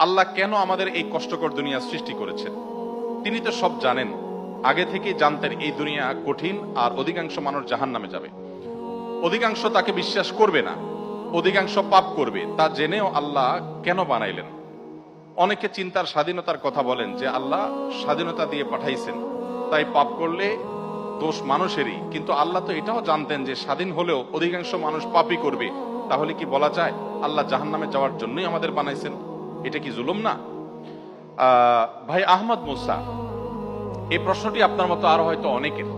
আল্লাহ কেন আমাদের এই কষ্টকর দুনিয়া সৃষ্টি করেছেন? তিনি তো সব জানেন, আগে থেকেই জানতেন এই দুনিয়া কঠিন, আর অধিকাংশ মানুষ জাহান্নামে যাবে, অধিকাংশ তাকে বিশ্বাস করবে না, অধিকাংশ পাপ করবে। তা জেনেও আল্লাহ কেন বানাইলেন? অনেকে চিন্তার স্বাধীনতার কথা বলেন যে আল্লাহ স্বাধীনতা দিয়ে পাঠাইছেন, তাই পাপ করলে দোষ মানুষেরই। কিন্তু আল্লাহ তো এটাও জানতেন যে স্বাধীন হলেও অধিকাংশ মানুষ পাপই করবে। তাহলে কি বলা যায় আল্লাহ জাহান্নামে যাওয়ার জন্যই আমাদের বানাইছেন? এটা কি জুলুম না? ভাই আহমদ মুসা, এই প্রশ্নটি আপনার মতো আরো হয়তো অনেকের।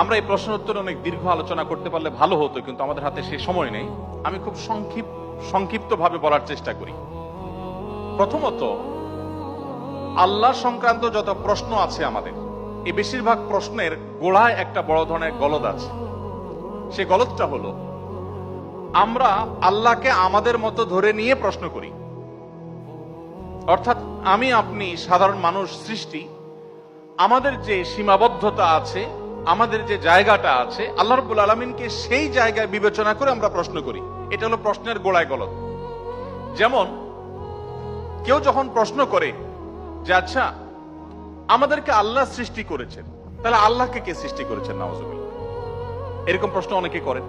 আমরা এই প্রশ্নের উত্তরে অনেক দীর্ঘ আলোচনা করতে পারলে ভালো হতো, কিন্তু আমাদের হাতে সে সময় নেই। আমি খুব সংক্ষিপ্ত ভাবে বলার চেষ্টা করি। প্রথমত, আল্লাহ সংক্রান্ত যত প্রশ্ন আছে আমাদের, এই বেশিরভাগ প্রশ্নের গোড়ায় একটা বড় ধরনের গলদ আছে। সে গলদটা হলো, আমরা আল্লাহকে আমাদের মতো ধরে নিয়ে প্রশ্ন করি। অর্থাৎ আমি আপনি সাধারণ মানুষ সৃষ্টি, আমাদের যে সীমাবদ্ধতা আছে, আমাদের যে জায়গাটা আছে, আল্লাহ রাব্বুল আলামিনকে সেই জায়গায় বিবেচনা করে আমরা প্রশ্ন করি। এটা হলো প্রশ্নের গোড়ায় গলদ। যেমন কেউ যখন প্রশ্ন করে যে আচ্ছা, আমাদেরকে আল্লাহ সৃষ্টি করেছেন, তাহলে আল্লাহকে কে সৃষ্টি করেছেন? নাউজুবিল্লাহ, এরকম প্রশ্ন অনেকে করেন।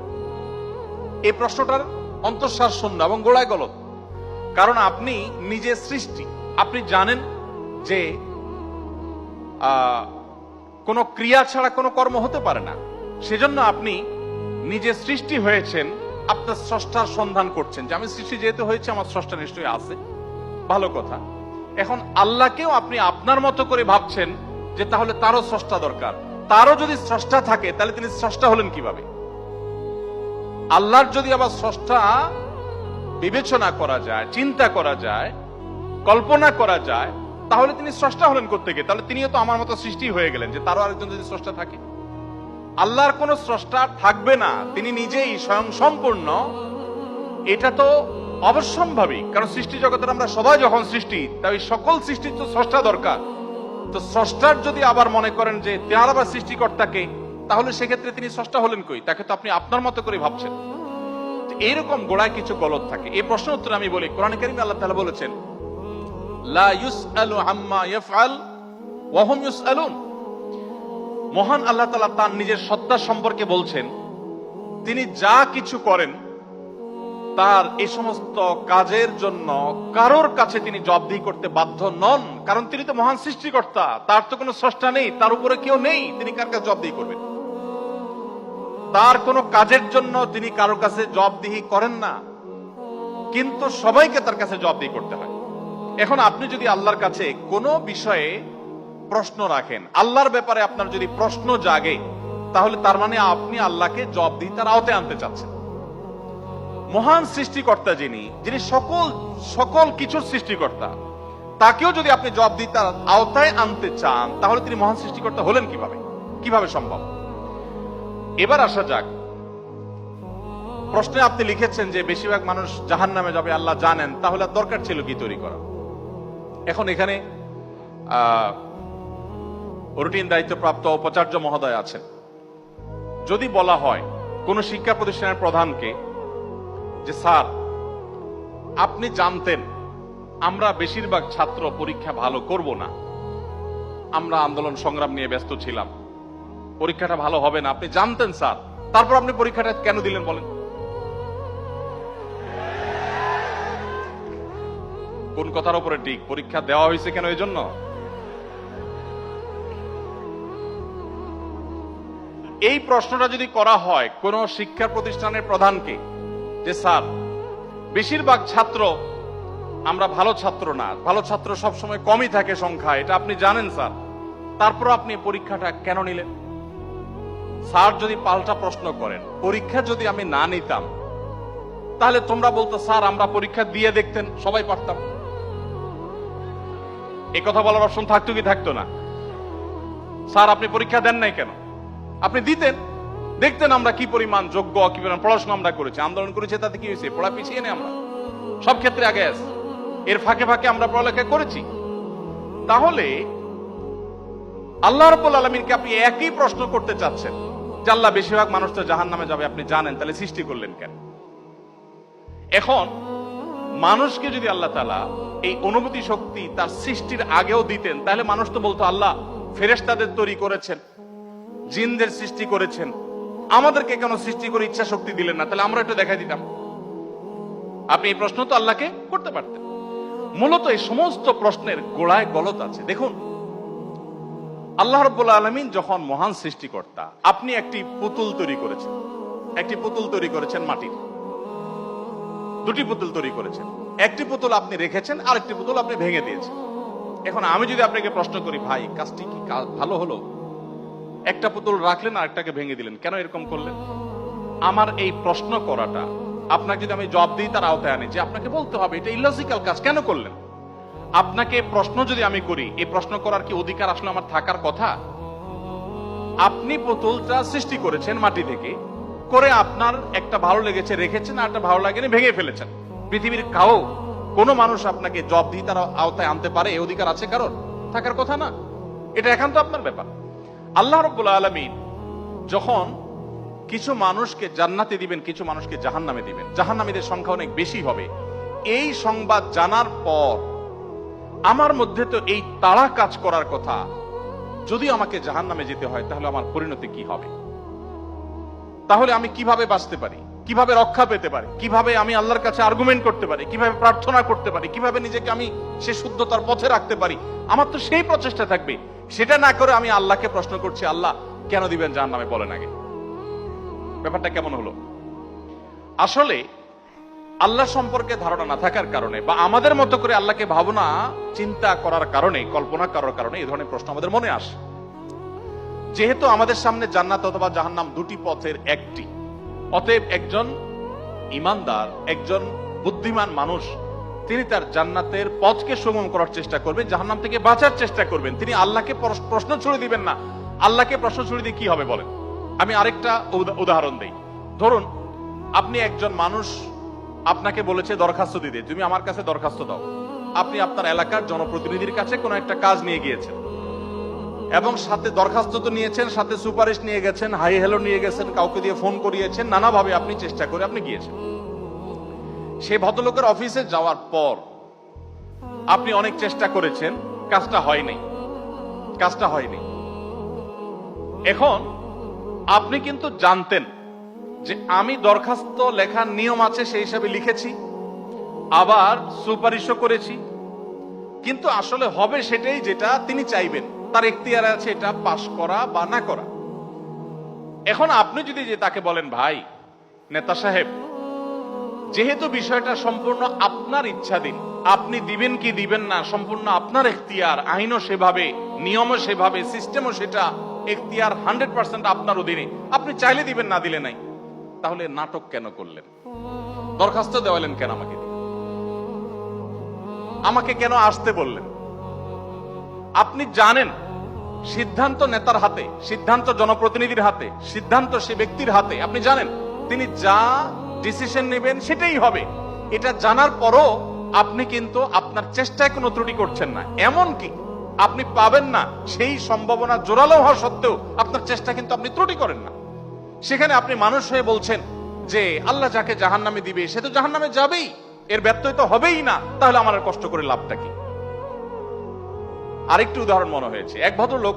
এই প্রশ্নটার অন্তঃসার শূন্য এবং গোড়ায় গলদ। কারণ আপনি নিজে সৃষ্টি, আপনি জানেন যে কোন ক্রিয়া ছাড়া কোনো কর্ম হতে পারে না। সেজন্য আপনি নিজে সৃষ্টি হয়েছেন, আপনার স্রষ্টার সন্ধান করছেন যে আমি সৃষ্টি যেহেতু হয়েছে, আমার স্রষ্টা নিশ্চয়ই আছে। ভালো কথা। এখন আল্লাহকেও আপনি আপনার মতো করে ভাবছেন যে তাহলে তারও স্রষ্টা দরকার। তারও যদি স্রষ্টা থাকে তাহলে তিনি স্রষ্টা হলেন কিভাবে? আল্লাহর যদি আবার স্রষ্টা বিবেচনা করা যায়, চিন্তা করা যায়, কল্পনা করা যায়, তাহলে তিনি স্রষ্টা হলেন কোত্থেকে? তাহলে তিনিও তো আমার মতো সৃষ্টি হয়ে গেলেন, যে তারও আরেকজন যদি স্রষ্টা থাকে। আল্লাহর কোন স্রষ্টা থাকবে না, তিনি নিজেই স্বয়ং সম্পূর্ণ। এটা তো অবশ্যম্ভাবী, কারণ সৃষ্টি জগতের আমরা সবাই যখন সৃষ্টি, তাই সকল সৃষ্টির তো স্রষ্টা দরকার। তো স্রষ্টার যদি আবার মনে করেন যে তার আবার সৃষ্টিকর্তাকে, তাহলে সেক্ষেত্রে তিনি স্রষ্টা হলেন কই? তাকে তো আপনি আপনার মতো করে ভাবছেন। এইরকম গোড়ায় কিছু গলদ থাকে। এই প্রশ্ন উত্তরে আমি বলি, কোরআনে কারিমে আল্লাহ তাআলা বলেছেন, লা ইউসআলু আম্মা ইয়াফআল ওয়া হুম ইউসআলুন। মহান আল্লাহ তাআলা তার নিজের সত্তা সম্পর্কে বলছেন, তিনি যা কিছু করেন তার এই সমস্ত কাজের জন্য কারোর কাছে তিনি জবাবদিহি করতে বাধ্য নন। কারণ তিনি তো মহান সৃষ্টিকর্তা, তার তো কোনো স্রষ্টা নেই, তার উপরে কেউ নেই, তিনি কার কাছে জবাবদিহি করবেন? তার কোনো কাজের জন্য তিনি কারোর কাছে জবাবদিহি করেন না, কিন্তু সবাইকে তার কাছে জবাবদিহি করতে হয়। এখন আপনি যদি আল্লাহর কাছে কোনো বিষয়ে প্রশ্ন রাখেন, আল্লাহর ব্যাপারে আপনার যদি প্রশ্ন জাগে, তাহলে তার মানে আপনি আল্লাহকে জবাবদিহিতার আওতায় আনতে চাচ্ছেন। মহান সৃষ্টিকর্তা যিনি সকল কিছুর সৃষ্টিকর্তা, তাকেও যদি আপনি জবাবদিহিতার আওতায় আনতে চান, তাহলে তিনি মহান সৃষ্টিকর্তা হলেন কিভাবে সম্ভব? এবার আসা যাক, প্রশ্নে আপনি লিখেছেন যে বেশিরভাগ মানুষ জাহান্নামে যাবে, আল্লাহ জানেন, তাহলে দরকার ছিল কি তৈরি করা? এখন এখানে রুটিন দায়িত্বপ্রাপ্ত উপাচার্য মহোদয় আছেন। যদি বলা হয় কোন শিক্ষা প্রতিষ্ঠানের প্রধানকে যে স্যার, আপনি জানতেন আমরা বেশিরভাগ ছাত্র পরীক্ষা ভালো করব না, আমরা আন্দোলন সংগ্রাম নিয়ে ব্যস্ত ছিলাম, পরীক্ষাটা ভালো হবে না, আপনি জানতেন স্যার, তারপর আপনি পরীক্ষাটা কেন দিলেন বলেন? কোন কথার উপরে ঠিক? পরীক্ষা দেওয়া হয়েছে কেন? এই জন্য এই প্রশ্নটা যদি করা হয় কোন শিক্ষা প্রতিষ্ঠানের প্রধানকে যে স্যার, বেশিরভাগ ছাত্র আমরা ভালো ছাত্র না, ভালো ছাত্র সবসময় কমই থাকে সংখ্যা, এটা আপনি জানেন স্যার, তারপর আপনি পরীক্ষাটা কেন নিলেন? স্যার যদি পাল্টা প্রশ্ন করেন, পরীক্ষা যদি আমি না নিতাম, তাহলে তোমরা বলতো স্যার আমরা পরীক্ষা দিয়ে দেখতেন, সবাই পারতাম। এই কথা বলার অপশন থাকতো কি থাকতো না? স্যার আপনি পরীক্ষা দেন নাই কেন? আপনি দিতেন, দেখতেন আমরা কি পরিমাণ যোগ্য, কি পরিমাণ পড়াশোনা আমরা করেছি, আন্দোলন করেছি, তাতে কি হয়েছে? পড়া পিছিয়ে নেই আমরা, সব ক্ষেত্রে আগে আছি, এর ফাঁকে ফাঁকে আমরা পড়ালেখা করেছি। তাহলে আল্লাহ রাব্বুল আলামিনকে আপনি একই প্রশ্ন করতে চাচ্ছেন যে আল্লাহ বেশিরভাগ মানুষ তো জাহান্নামে যাবে, আপনি জানেন, তাহলে সৃষ্টি করলেন কেন? এখন মানুষকে যদি আল্লাহ তাআলা এই অনুভূতি শক্তি তার সৃষ্টির আগেও দিতেন, তাহলে মানুষ তো বলতো আল্লাহ ফেরেশতাদের তৈরি করেছেন, জিনদের সৃষ্টি করেছেন, আমাদেরকে কেন সৃষ্টি করে ইচ্ছা শক্তি দিলেন না, তাহলে আমরা এটা দেখাই দিতাম। আপনি এই প্রশ্ন তো আল্লাহকে করতে পারতেন। মূলত এই সমস্ত প্রশ্নের গোড়ায় গলত আছে। দেখুন, আল্লাহ রাব্বুল আলামিন যখন মহান সৃষ্টিকর্তা, আপনি একটি পুতুল তৈরি করেছেন, একটি পুতুল তৈরি করেছেন মাটির, দুটি পুতুল তৈরি করেছেন, একটি পুতুল আপনি রেখেছেন, আরেকটি পুতুল আপনি ভেঙে দিয়েছেন। এখন আমি যদি আপনাকে প্রশ্ন করি, ভাই কাজটি কি ভালো হলো? একটা পুতুল রাখলেন আর একটাকে ভেঙে দিলেন, কেন এরকম করলেন? আমার এই প্রশ্ন করাটা আপনাকে যদি আমি জবাব দিই তার আওতায় আনি, যে আপনাকে বলতে হবে এটা ইলজিক্যাল কাজ, কেন করলেন? আপনাকে প্রশ্ন যদি আমি করি, এই প্রশ্ন করার কি অধিকার আসলে আমার থাকার কথা? আপনি পুতুলটা সৃষ্টি করেছেন মাটি থেকে, করে আপনার একটা ভালো লেগেছে রেখেছেন, আর একটা ভালো লাগেনি ভেঙে ফেলেছেন। পৃথিবীর কোন মানুষ আপনাকে জবাব দিয়ে তার আওতায় আনতে পারে? এই অধিকার আছে কারোর? থাকার কথা না। এটা একান্ত আপনার ব্যাপার। আল্লাহ রাব্বুল আলামিন যখন কিছু মানুষকে জান্নাতে দিবেন, কিছু মানুষকে জাহান্নামে দিবেন, জাহান্নামীদের সংখ্যা অনেক বেশি হবে, এই সংবাদ জানার পর আমার মধ্যে তো এই তাড়া কাজ করার কথা, যদি আমাকে জাহান্নামে যেতে হয় তাহলে আমার পরিণতি কি হবে? তাহলে আমি কিভাবে বাঁচতে পারি, কিভাবে রক্ষা পেতে পারি, কিভাবে আমি আল্লাহর কাছে আর্গুমেন্ট করতে পারি, কিভাবে প্রার্থনা করতে পারি, কিভাবে নিজেকে আমি সে শুদ্ধতার পথে রাখতে পারি? আমার তো সেই প্রচেষ্টা থাকবে। সেটা না করে আমি আল্লাহকে প্রশ্ন করছি, আল্লাহ কেন দিবেন জাহান্নামে, বলেন আগে। ব্যাপারটা কেমন হলো? আসলে আল্লাহ সম্পর্কে ধারণা না থাকার কারণে, বা আমাদের মতো করে আল্লাহকে ভাবনা চিন্তা করার কারণে, কল্পনা করার কারণে এই ধরনের প্রশ্ন আমাদের মনে আসে। যেহেতু আমাদের সামনে জান্নাত অথবা জাহান্নাম দুটি পথের একটি, অতএব একজন ইমানদার, একজন বুদ্ধিমান মানুষ, তিনি তার জান্নাতের পথকে সুগম করার চেষ্টা করবেন, জাহান্নাম থেকে বাঁচার চেষ্টা করবেন। তিনি আল্লাহকে প্রশ্ন ছুড়ে দিবেন না। আল্লাহকে প্রশ্ন ছুড়ে দিয়ে কি হবে বলেন? আমি আরেকটা উদাহরণ দেই। ধরুন আপনি একজন মানুষ, আপনাকে বলেছে দরখাস্ত দিতে, তুমি আমার কাছে দরখাস্ত দাও। আপনি আপনার এলাকার জনপ্রতিনিধির কাছে কোনো একটা কাজ নিয়ে গিয়েছেন, এবং সাথে দরখাস্ত তো নিয়েছেন, সাথে সুপারিশ নিয়ে গেছেন, হাই হ্যালো নিয়ে গেছেন, কাউকে দিয়ে ফোন করিয়েছেন, নানাভাবে আপনি চেষ্টা করে আপনি গিয়েছেন। সেই ভদ্রলোকের অফিসে যাওয়ার পর আপনি অনেক চেষ্টা করেছেন, কাজটা হয়নি। এখন আপনি কিন্তু জানতেন যে আমি দরখাস্ত লেখার নিয়ম আছে সেই হিসাবে লিখেছি, আবার সুপারিশও করেছি, কিন্তু আসলে হবে সেটাই যেটা তিনি চাইবেন, তার এখতিয়ার আছে এটা পাশ করা বা না করা। এখন আপনি যদি যে তাকে বলেন, ভাই নেতা সাহেব, যেহেতু বিষয়টা সম্পূর্ণ আপনার ইচ্ছাধীন, আপনি দিবেন কি দিবেন না সম্পূর্ণ আপনার এখতিয়ার, আইনও সেভাবে, নিয়মও সেভাবে, সিস্টেমও সেটা, এখতিয়ার 100% আপনার অধীনে, আপনি চাইলে দিবেন, না দিলে নাই, তাহলে নাটক কেন করলেন? দরখাস্ত দেওয়ালেন কেন আমাকে কেন আসতে বললেন? আপনি জানেন সিদ্ধান্ত নেতার হাতে, সিদ্ধান্ত জনপ্রতিনিধির হাতে, সিদ্ধান্ত সে ব্যক্তির হাতে। আপনি জানেন তিনি যা ডিসিশন নেবেন সেটাই হবে। এটা জানার পরও আপনি কিন্তু আপনার চেষ্টায় কোনো ত্রুটি করছেন না, এমনকি আপনি পাবেন না সেই সম্ভাবনা জোরালো হওয়া সত্ত্বেও আপনার চেষ্টা কিন্তু আপনি ত্রুটি করেন না। সেখানে আপনি মানুষ হয়ে বলছেন যে আল্লাহ যাকে জাহান্নামে দিবে সে তো জাহান্নামে যাবেই, এর ব্যত্যয় তো হবেই না, তাহলে আমার আর কষ্ট করে লাভটা কি? আরেকটি উদাহরণ মনে হয়েছে। এক ভদ্রলোক,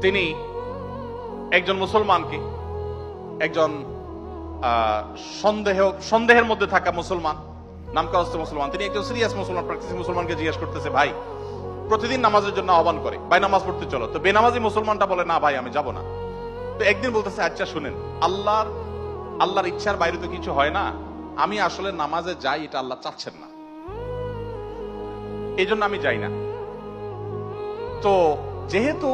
তিনি একজন মুসলমানকে, একজন সন্দেহের মধ্যে থাকা মুসলমান, নামকাওস্ত মুসলমান, তিনি একজন সিরিয়াস মুসলমান, প্র্যাকটিসিং মুসলমানকে জিজ্ঞেস করতেছে, ভাই প্রতিদিন নামাজের জন্য আহ্বান করে, ভাই নামাজ পড়তে চলো। তো বেনামাজি মুসলমানটা বলে, না ভাই আমি যাব না। তো একদিন বলতেছে, আচ্ছা শুনেন, আল্লাহর ইচ্ছার বাইরে তো কিছু হয় না, আমি আসলে নামাজে যাই, এটা আল্লাহ চাচ্ছেন না, এই জন্য আমি যাই না। তো যেহেতু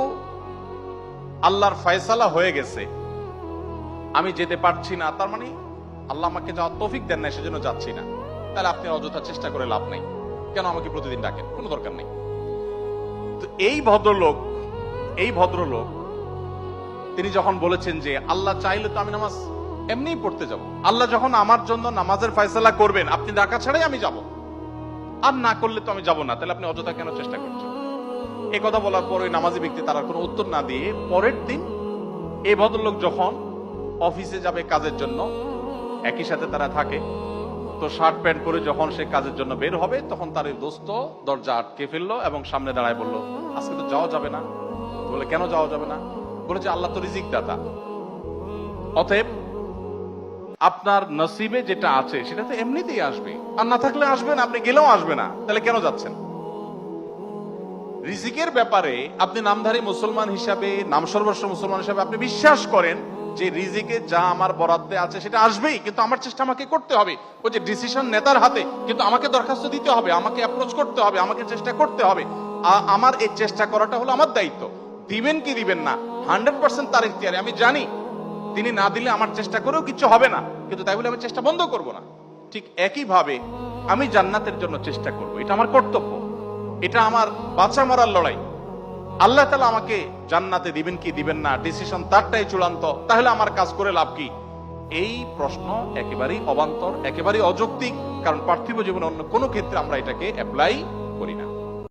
আল্লাহর ফয়সালা হয়ে গেছে, আমি যেতে পারছি না, তার মানে আল্লাহ আমাকে যাওয়ার তৌফিক দেন না, সেজন্য যাচ্ছি না। তাহলে আপনি অযথা চেষ্টা করে লাভ নেই, কেন আমাকে প্রতিদিন ডাকেন, কোনো দরকার নেই। তো এই ভদ্রলোক তিনি যখন বলেছেন যে আল্লাহ চাইলে তো আমি নামাজ এমনিই পড়তে যাব, আল্লাহ যখন আমার জন্য নামাজের ফয়সালা করবেন, আপনি ডাকা ছাড়াই আমি যাব, আর না করলে তো আমি যাব না, তাহলে আপনি অযথা কেন চেষ্টা করছেন? এই কথা বলার পর ওই নামাজি ব্যক্তি তার কোনো উত্তর না দিয়ে পরের দিন এই ভদ্রলোক যখন অফিসে যাবে কাজের জন্য, একই সাথে তারা থাকে, তো শার্ট প্যান্ট পরে যখন সে কাজের জন্য বের হবে, তখন তার এই দোস্ত দরজা আটকে ফেললো এবং সামনে দাঁড়ায় বলল, আজকে তো যাওয়া যাবে না। বলে, কেন যাওয়া যাবে না? বলে যে আল্লাহ তো রিজিক দাতা, অতএব আপনার নসিবে যেটা আছে সেটা তো এমনিতেই আসবে, আর না থাকলে আসবে না, আপনি গেলেও আসবে না, তাহলে কেন যাচ্ছেন? রিজিকের ব্যাপারে আপনি নামধারী মুসলমান হিসাবে, নাম সর্বস্ব মুসলমান হিসাবে আপনি বিশ্বাস করেন যে রিজিকে যা আমার বরাদ্দে আছে সেটা আসবেই, কিন্তু আমার চেষ্টা আমাকে করতে হবে। ওই যে ডিসিশন নেতার হাতে, কিন্তু আমাকে দরখাস্ত দিতে হবে, আমাকে অ্যাপ্রোচ করতে হবে, আমাকে চেষ্টা করতে হবে। আমার এই চেষ্টা করাটা হলো আমার দায়িত্ব। দিবেন কি দিবেন না 100% তার ইখতিয়ারে। আমি জানি তিনি না দিলে আমার চেষ্টা করেও কিছু হবে না, কিন্তু তাই বলে আমি চেষ্টা বন্ধ করব না। ঠিক একই ভাবে আমি জান্নাতের জন্য চেষ্টা করব, এটা আমার কর্তব্য, এটা আমার বাঁচা মরার লড়াই। আল্লাহ তাআলা আমাকে জান্নাতে দিবেন কি দিবেন না ডিসিশন তারটাই চূড়ান্ত, তাহলে আমার কাজ করে লাভ কি? এই প্রশ্ন একেবারেই অবান্তর, একেবারেই অযৌক্তিক, কারণ পার্থিব জীবনে অন্য কোনো ক্ষেত্রে আমরা এটাকে অ্যাপ্লাই